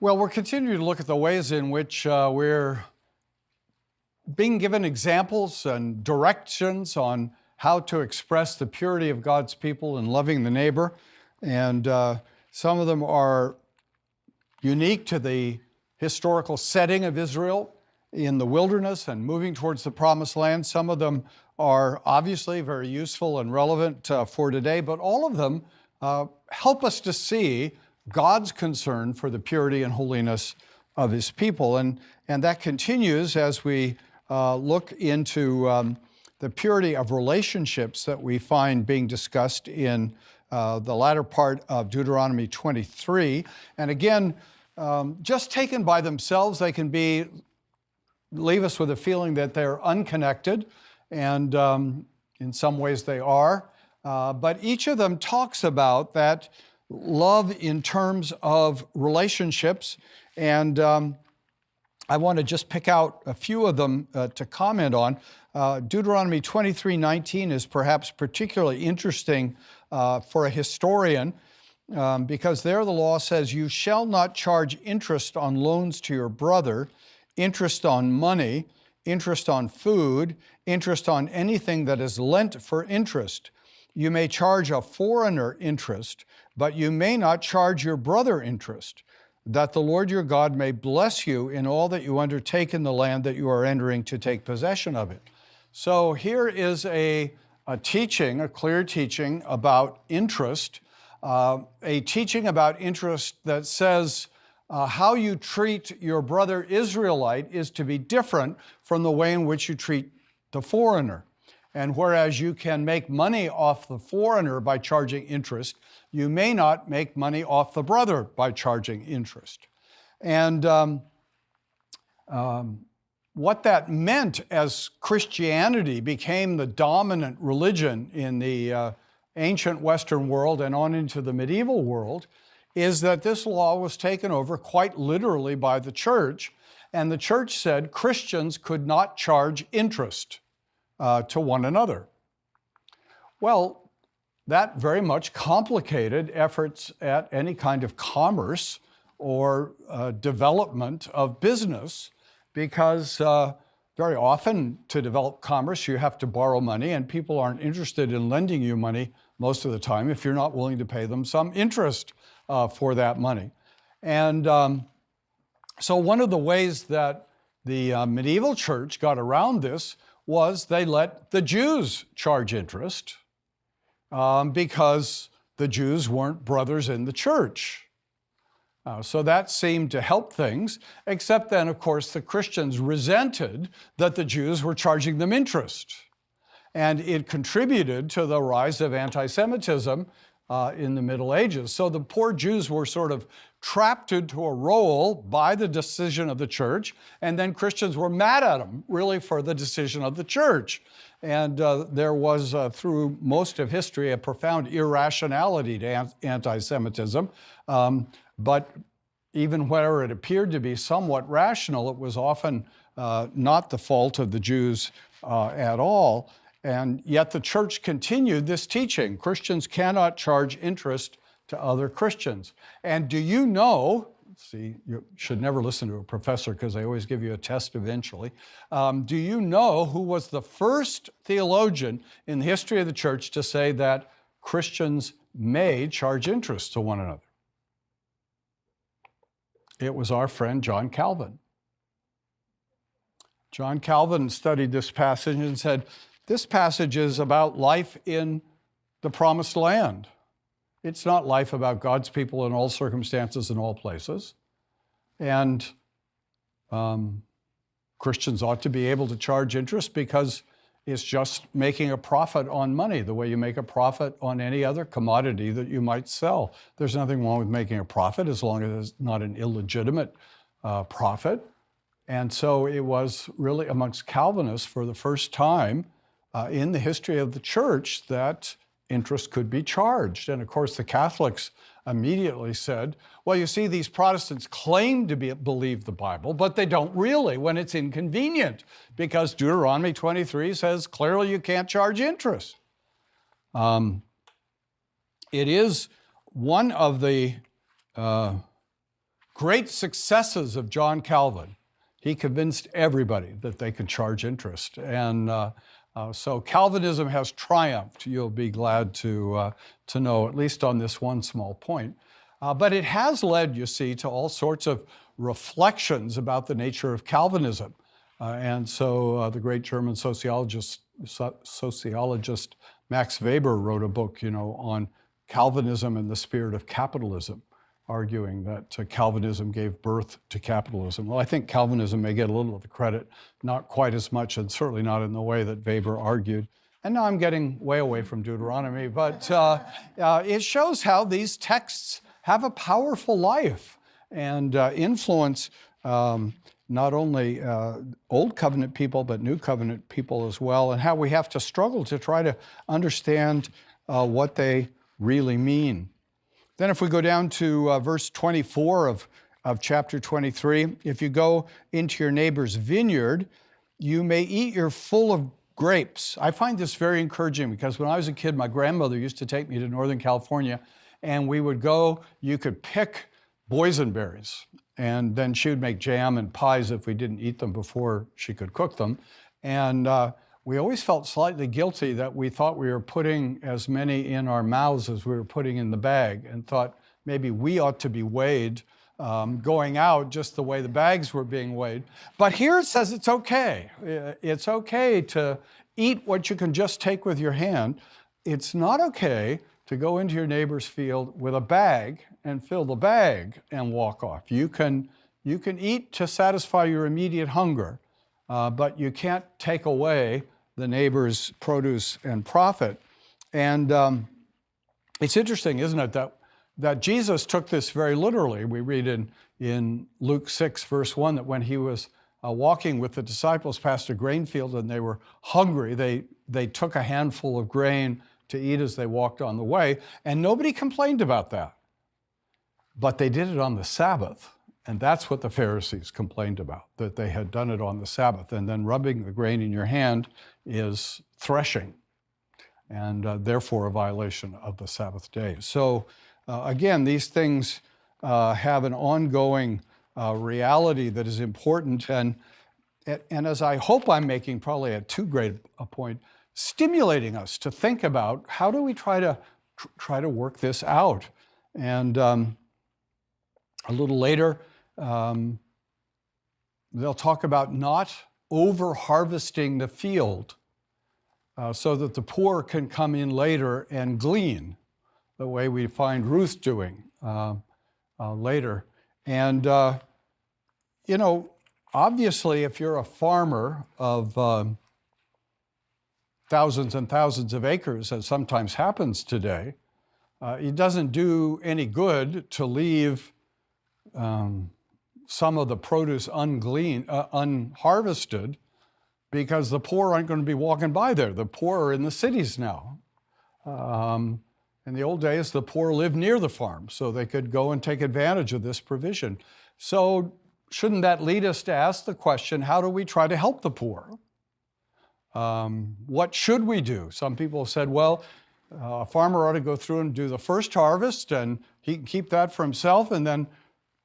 Well, we're continuing to look at the ways in which we're being given examples and directions on how to express the purity of God's people and loving the neighbor. And some of them are unique to the historical setting of Israel in the wilderness and moving towards the promised land. Some of them are obviously very useful and relevant for today, but all of them help us to see God's concern for the purity and holiness of His people. And that continues as we look into the purity of relationships that we find being discussed in the latter part of Deuteronomy 23. And again, just taken by themselves, they can leave us with a feeling that they're unconnected, and in some ways they are. But each of them talks about that love in terms of relationships, and I want to just pick out a few of them to comment on. Deuteronomy 23:19 is perhaps particularly interesting for a historian because there the law says, "You shall not charge interest on loans to your brother, interest on money, interest on food, interest on anything that is lent for interest. You may charge a foreigner interest, but you may not charge your brother interest, that the Lord your God may bless you in all that you undertake in the land that you are entering to take possession of it." So here is a teaching, a clear teaching about interest, a teaching about interest that says how you treat your brother Israelite is to be different from the way in which you treat the foreigner. And whereas you can make money off the foreigner by charging interest, you may not make money off the brother by charging interest. And what that meant as Christianity became the dominant religion in the ancient Western world and on into the medieval world is that this law was taken over quite literally by the church. And the church said Christians could not charge interest to one another. Well, that very much complicated efforts at any kind of commerce or development of business, because very often to develop commerce you have to borrow money, and people aren't interested in lending you money most of the time if you're not willing to pay them some interest for that money. And so one of the ways that the medieval church got around this was they let the Jews charge interest because the Jews weren't brothers in the church. So that seemed to help things, except then, of course, the Christians resented that the Jews were charging them interest. And it contributed to the rise of anti-Semitism in the Middle Ages. So the poor Jews were sort of trapped into a role by the decision of the church, and then Christians were mad at them, really, for the decision of the church. And there was, through most of history, a profound irrationality to anti-Semitism. But even where it appeared to be somewhat rational, it was often not the fault of the Jews at all. And yet the church continued this teaching. Christians cannot charge interest to other Christians. And do you know, see, you should never listen to a professor because they always give you a test eventually. Do you know who was the first theologian in the history of the church to say that Christians may charge interest to one another? It was our friend John Calvin. John Calvin studied this passage and said, this passage is about life in the promised land. It's not life about God's people in all circumstances and all places. And Christians ought to be able to charge interest because it's just making a profit on money, the way you make a profit on any other commodity that you might sell. There's nothing wrong with making a profit as long as it's not an illegitimate profit. And so it was really amongst Calvinists for the first time in the history of the church that interest could be charged. And of course, the Catholics immediately said, well, you see, these Protestants claim to believe the Bible, but they don't really when it's inconvenient, because Deuteronomy 23 says clearly you can't charge interest. It is one of the great successes of John Calvin, he convinced everybody that they could charge interest. And so Calvinism has triumphed, you'll be glad to know, at least on this one small point. But it has led, you see, to all sorts of reflections about the nature of Calvinism. And so the great German sociologist Max Weber wrote a book, on Calvinism and the spirit of capitalism, arguing that Calvinism gave birth to capitalism. Well, I think Calvinism may get a little of the credit, not quite as much, and certainly not in the way that Weber argued. And now I'm getting way away from Deuteronomy, but it shows how these texts have a powerful life and influence not only Old Covenant people, but New Covenant people as well, and how we have to struggle to try to understand what they really mean. Then if we go down to verse 24 of chapter 23, if you go into your neighbor's vineyard, you may eat your full of grapes. I find this very encouraging because when I was a kid, my grandmother used to take me to Northern California, and we would go, you could pick boysenberries, and then she would make jam and pies if we didn't eat them before she could cook them. And we always felt slightly guilty that we thought we were putting as many in our mouths as we were putting in the bag, and thought maybe we ought to be weighed going out just the way the bags were being weighed. But here it says it's okay. It's okay to eat what you can just take with your hand. It's not okay to go into your neighbor's field with a bag and fill the bag and walk off. You can eat to satisfy your immediate hunger, but you can't take away the neighbor's produce and profit. And it's interesting, isn't it, that Jesus took this very literally. We read in Luke 6, verse 1, that when he was walking with the disciples past a grain field and they were hungry, they took a handful of grain to eat as they walked on the way, and nobody complained about that. But they did it on the Sabbath. And that's what the Pharisees complained about, that they had done it on the Sabbath. And then rubbing the grain in your hand is threshing, and therefore a violation of the Sabbath day. So again, these things have an ongoing reality that is important. And as I hope I'm making probably at too great a point, stimulating us to think about how do we try to work this out. And a little later, they'll talk about not over-harvesting the field so that the poor can come in later and glean, the way we find Ruth doing later. And, obviously, if you're a farmer of thousands and thousands of acres, as sometimes happens today, it doesn't do any good to leave some of the produce unharvested, because the poor aren't going to be walking by there. The poor are in the cities now. In the old days, the poor lived near the farm, so they could go and take advantage of this provision. So shouldn't that lead us to ask the question, how do we try to help the poor? What should we do? Some people have said, well, a farmer ought to go through and do the first harvest, and he can keep that for himself, and then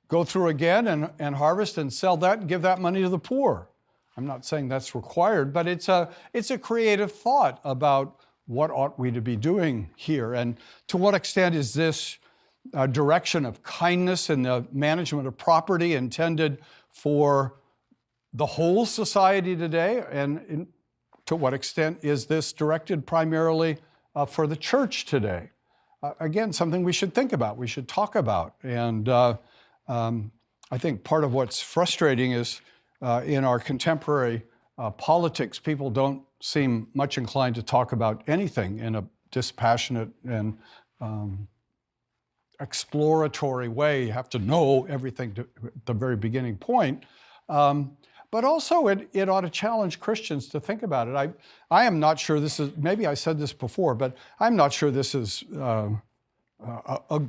go through again and harvest and sell that and give that money to the poor. I'm not saying that's required, but it's a creative thought about what ought we to be doing here, and to what extent is this a direction of kindness in the management of property intended for the whole society today, and to what extent is this directed primarily for the church today? Again, something we should think about, we should talk about. And I think part of what's frustrating is in our contemporary politics, people don't seem much inclined to talk about anything in a dispassionate and exploratory way. You have to know everything at the very beginning point. But also it ought to challenge Christians to think about it. I am not sure this is, maybe I said this before, but I'm not sure this is a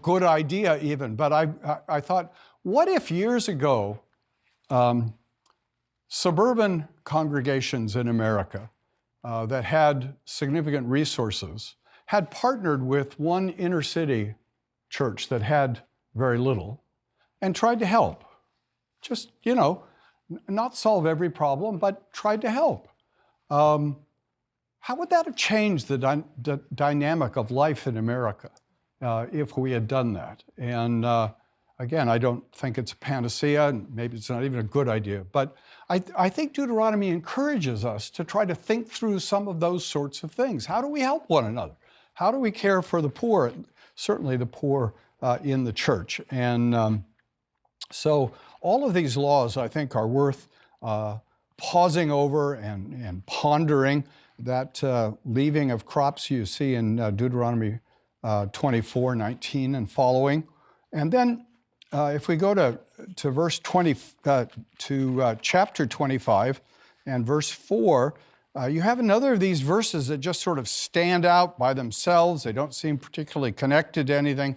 good idea even. But I thought, what if years ago, suburban congregations in America that had significant resources had partnered with one inner city church that had very little, and tried to help. Just, not solve every problem, but tried to help. How would that have changed the dynamic of life in America if we had done that? And again, I don't think it's a panacea, and maybe it's not even a good idea, but I think Deuteronomy encourages us to try to think through some of those sorts of things. How do we help one another? How do we care for the poor, certainly the poor in the church? And so all of these laws, I think, are worth pausing over and pondering. That leaving of crops you see in Deuteronomy 24:19 and following. And then if we go to verse 20, to chapter 25 and verse 4, you have another of these verses that just sort of stand out by themselves. They don't seem particularly connected to anything.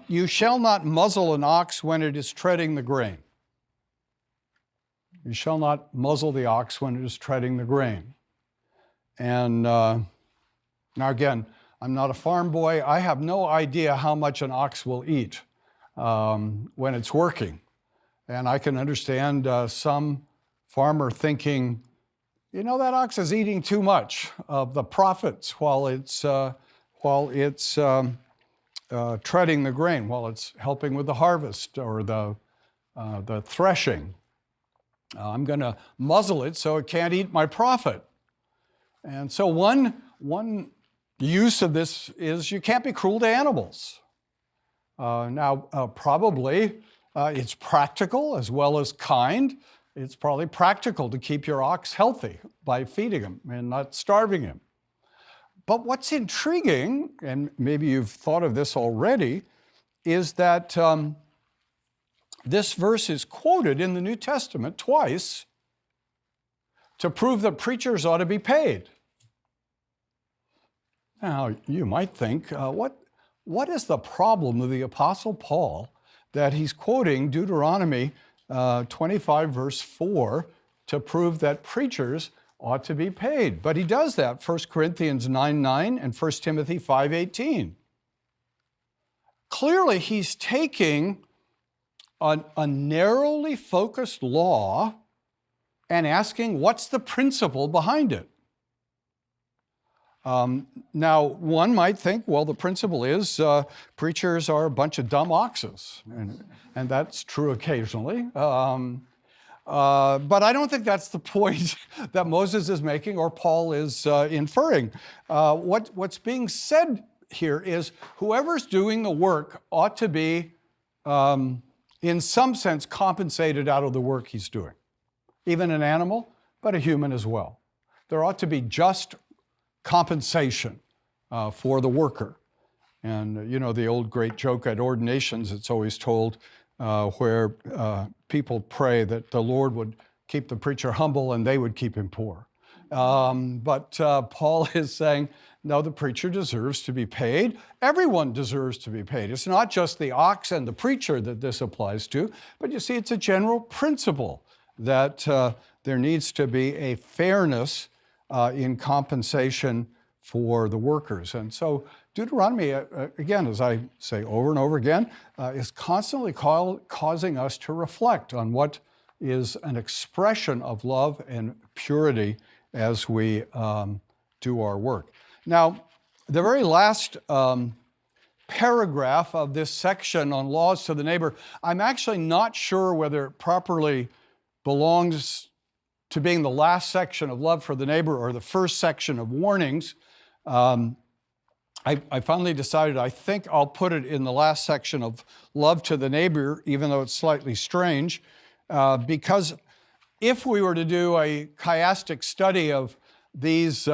You shall not muzzle an ox when it is treading the grain. You shall not muzzle the ox when it is treading the grain. And now again, I'm not a farm boy. I have no idea how much an ox will eat when it's working. And I can understand some farmer thinking, that ox is eating too much of the profits while it's treading the grain, while it's helping with the harvest or the threshing. I'm going to muzzle it so it can't eat my profit. And so one use of this is you can't be cruel to animals. Probably it's practical as well as kind. It's probably practical to keep your ox healthy by feeding him and not starving him. But what's intriguing, and maybe you've thought of this already, is that this verse is quoted in the New Testament twice to prove that preachers ought to be paid. Now, you might think, what is the problem with the Apostle Paul that he's quoting Deuteronomy 25, verse 4, to prove that preachers ought to be paid? But he does that, 1 Corinthians 9:9 and 1 Timothy 5:18. Clearly, he's taking a narrowly focused law and asking, what's the principle behind it? Now, one might think, well, the principle is preachers are a bunch of dumb oxes, and that's true occasionally. But I don't think that's the point that Moses is making or Paul is inferring. What's being said here is whoever's doing the work ought to be, in some sense, compensated out of the work he's doing. Even an animal, but a human as well. There ought to be just compensation for the worker. And the old great joke at ordinations, it's always told, where people pray that the Lord would keep the preacher humble and they would keep him poor. But Paul is saying, no, the preacher deserves to be paid. Everyone deserves to be paid. It's not just the ox and the preacher that this applies to, but you see, it's a general principle that there needs to be a fairness in compensation for the workers. And so Deuteronomy, again, as I say over and over again, is constantly causing us to reflect on what is an expression of love and purity as we do our work. Now, the very last paragraph of this section on laws to the neighbor, I'm actually not sure whether it properly belongs to being the last section of love for the neighbor or the first section of warnings. I finally decided I think I'll put it in the last section of love to the neighbor, even though it's slightly strange, because if we were to do a chiastic study of these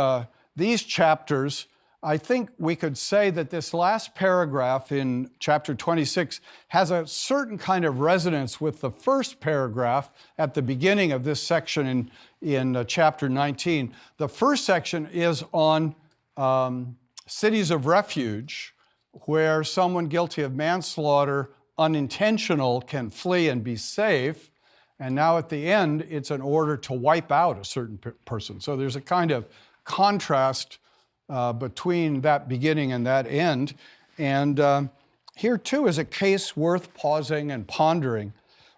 chapters, I think we could say that this last paragraph in chapter 26 has a certain kind of resonance with the first paragraph at the beginning of this section in chapter 19. The first section is on cities of refuge, where someone guilty of manslaughter, unintentional, can flee and be safe. And now at the end, it's an order to wipe out a certain person. So there's a kind of contrast between that beginning and that end. And here too is a case worth pausing and pondering.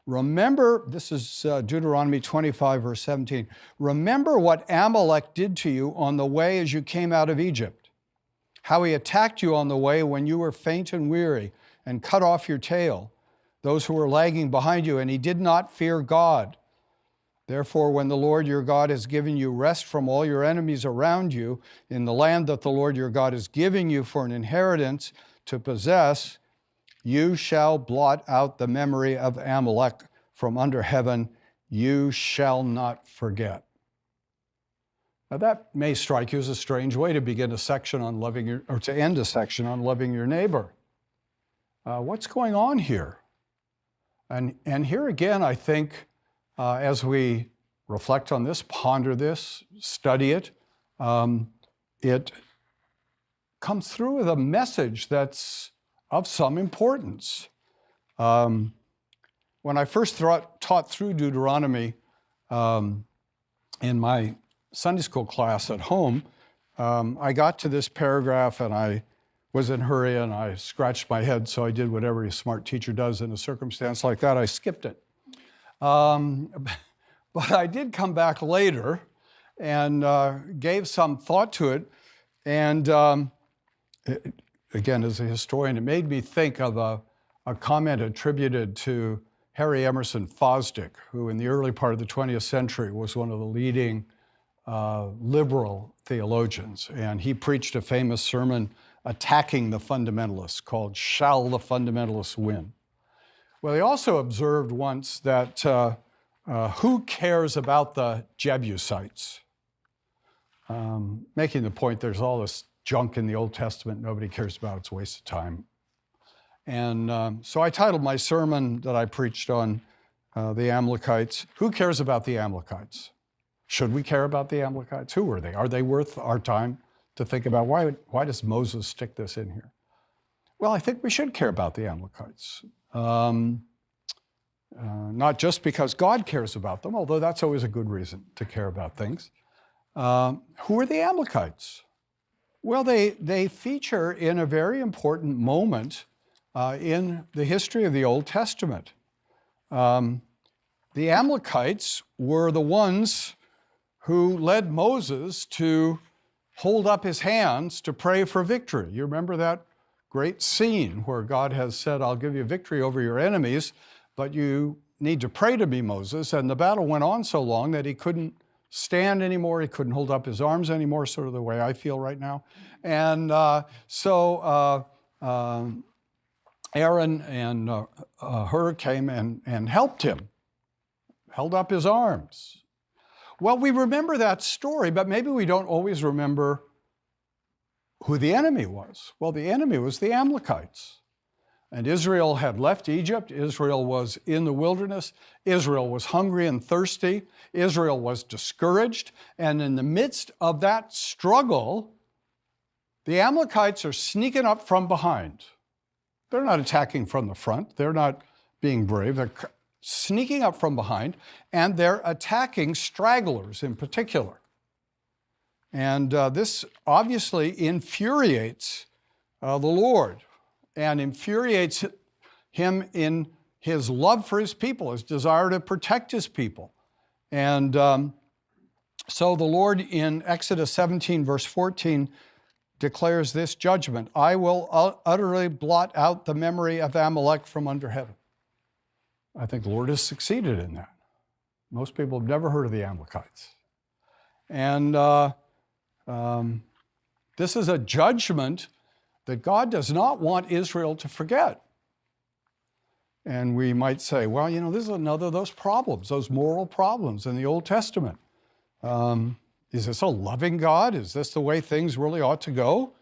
Remember, this is Deuteronomy 25, verse 17. Remember what Amalek did to you on the way as you came out of Egypt, how he attacked you on the way when you were faint and weary and cut off your tail, those who were lagging behind you, and he did not fear God. Therefore, when the Lord your God has given you rest from all your enemies around you in the land that the Lord your God is giving you for an inheritance to possess, you shall blot out the memory of Amalek from under heaven. You shall not forget. Now that may strike you as a strange way to begin a section on loving your, or to end a section on loving your neighbor. What's going on here? And here again, I think, as we reflect on this, ponder this, study it, it comes through with a message that's of some importance. When I first taught through Deuteronomy in my Sunday school class at home, I got to this paragraph and I was in a hurry and I scratched my head, so I did what every smart teacher does in a circumstance like that. I skipped it. But I did come back later and gave some thought to it. And again, as a historian, it made me think of a comment attributed to Harry Emerson Fosdick, who in the early part of the 20th century was one of the leading liberal theologians. And he preached a famous sermon attacking the fundamentalists called "Shall the Fundamentalists Win?" Well, he also observed once that who cares about the Jebusites? Making the point there's all this junk in the Old Testament nobody cares about, it's a waste of time. And so I titled my sermon that I preached on the Amalekites, Who Cares About the Amalekites? Should we care about the Amalekites? Who are they? Are they worth our time to think about? Why does Moses stick this in here? Well, I think we should care about the Amalekites. Not just because God cares about them, although that's always a good reason to care about things. Who are the Amalekites? Well, they feature in a very important moment in the history of the Old Testament. The Amalekites were the ones who led Moses to hold up his hands to pray for victory. You remember that great scene where God has said, I'll give you victory over your enemies, but you need to pray to me, Moses. And the battle went on so long that he couldn't stand anymore. He couldn't hold up his arms anymore, sort of the way I feel right now. And so Aaron and Hur came and helped him, held up his arms. Well, we remember that story, but maybe we don't always remember who the enemy was. Well, the enemy was the Amalekites. And Israel had left Egypt. Israel was in the wilderness. Israel was hungry and thirsty. Israel was discouraged. And in the midst of that struggle, the Amalekites are sneaking up from behind. They're not attacking from the front. They're not being brave. They're sneaking up from behind, and they're attacking stragglers in particular. And this obviously infuriates the Lord, and infuriates him in his love for his people, his desire to protect his people. And so the Lord in Exodus 17, verse 14, declares this judgment: I will utterly blot out the memory of Amalek from under heaven. I think the Lord has succeeded in that. Most people have never heard of the Amalekites. And this is a judgment that God does not want Israel to forget. And we might say, well, you know, this is another of those problems, those moral problems in the Old Testament. Is this a loving God? Is this the way things really ought to go?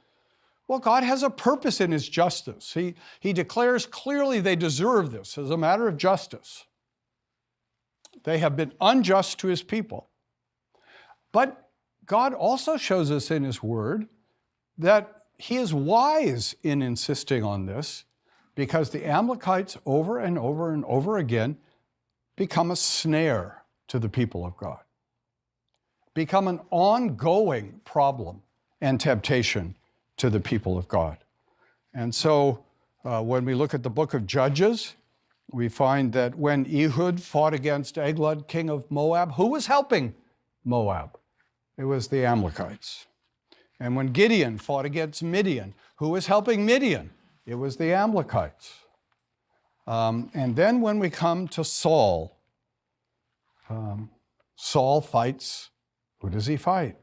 Well, God has a purpose in his justice. He declares clearly they deserve this as a matter of justice. They have been unjust to his people. But God also shows us in his word that he is wise in insisting on this, because the Amalekites over and over and over again become a snare to the people of God, become an ongoing problem and temptation to the people of God. And so When we look at the book of Judges, we find that when Ehud fought against Eglon, king of Moab, who was helping Moab? It was the Amalekites. And when Gideon fought against Midian, who was helping Midian? It was the Amalekites. And then when we come to Saul, Saul fights, who does he fight?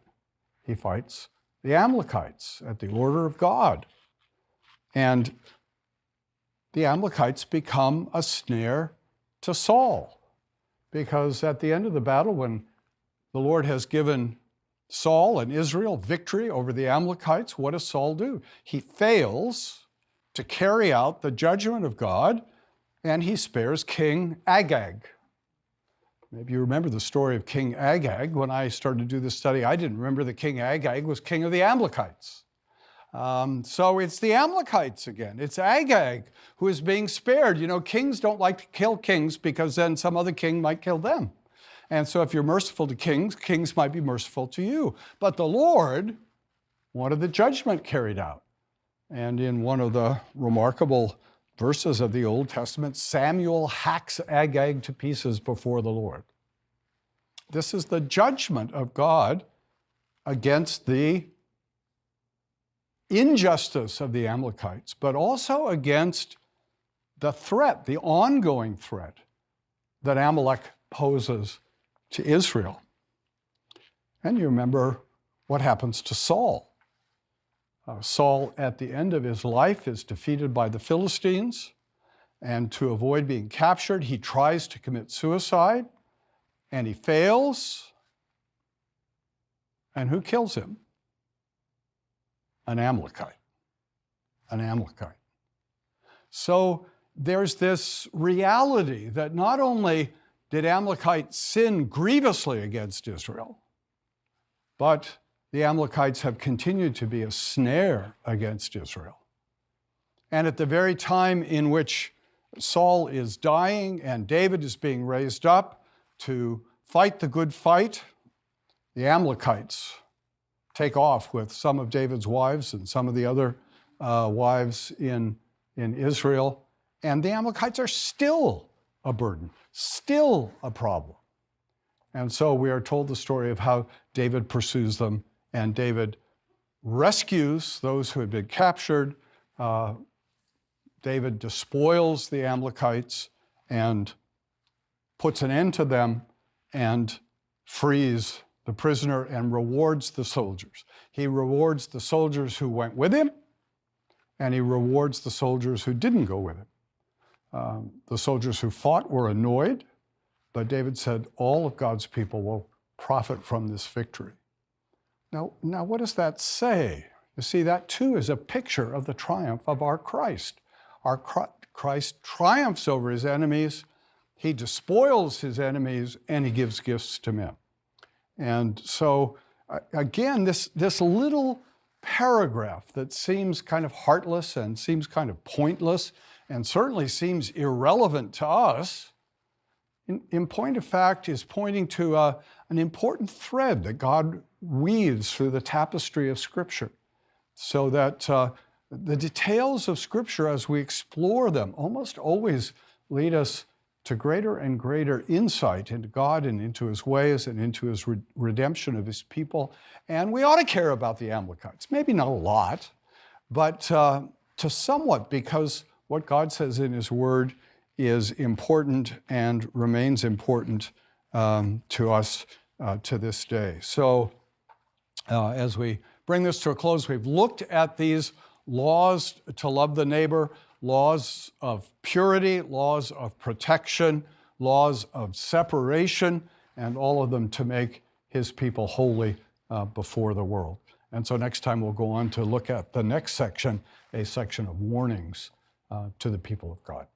He fights the Amalekites at the order of God. And the Amalekites become a snare to Saul, because at the end of the battle, when the Lord has given Saul and Israel victory over the Amalekites, what does Saul do? He fails to carry out the judgment of God, and he spares King Agag. Maybe you remember the story of King Agag. When I started to do this study, I didn't remember that King Agag was king of the Amalekites. So it's the Amalekites again. It's Agag who is being spared. You know, kings don't like to kill kings because then some other king might kill them. And so if you're merciful to kings, kings might be merciful to you. But the Lord wanted the judgment carried out. And in one of the remarkable verses of the Old Testament, Samuel hacks Agag to pieces before the Lord. This is the judgment of God against the injustice of the Amalekites, but also against the threat, the ongoing threat that Amalek poses to Israel. And you remember what happens to Saul. Saul, at the end of his life, is defeated by the Philistines, and to avoid being captured, he tries to commit suicide, and he fails. And who kills him? An Amalekite. An Amalekite. So there's this reality that not only did Amalekites sin grievously against Israel, but the Amalekites have continued to be a snare against Israel. And at the very time in which Saul is dying and David is being raised up to fight the good fight, the Amalekites take off with some of David's wives and some of the other wives in Israel. And the Amalekites are still a burden, still a problem. And so we are told the story of how David pursues them, and David rescues those who had been captured. David despoils the Amalekites and puts an end to them and frees the prisoner and rewards the soldiers. He rewards the soldiers who went with him, and he rewards the soldiers who didn't go with him. The soldiers who fought were annoyed, but David said, all of God's people will profit from this victory. Now, what does that say? You see, that too is a picture of the triumph of our Christ. Our Christ triumphs over his enemies, he despoils his enemies, and he gives gifts to men. And so, again, this little paragraph that seems kind of heartless and seems kind of pointless and certainly seems irrelevant to us, in point of fact, is pointing to an important thread that God weaves through the tapestry of Scripture, so that the details of Scripture, as we explore them, almost always lead us to greater and greater insight into God and into his ways and into his redemption of his people. And we ought to care about the Amalekites. Maybe not a lot, but to somewhat, because what God says in his word is important and remains important to us to this day. So as we bring this to a close, we've looked at these laws to love the neighbor, laws of purity, laws of protection, laws of separation, and all of them to make his people holy before the world. And so next time we'll go on to look at the next section, a section of warnings to the people of God.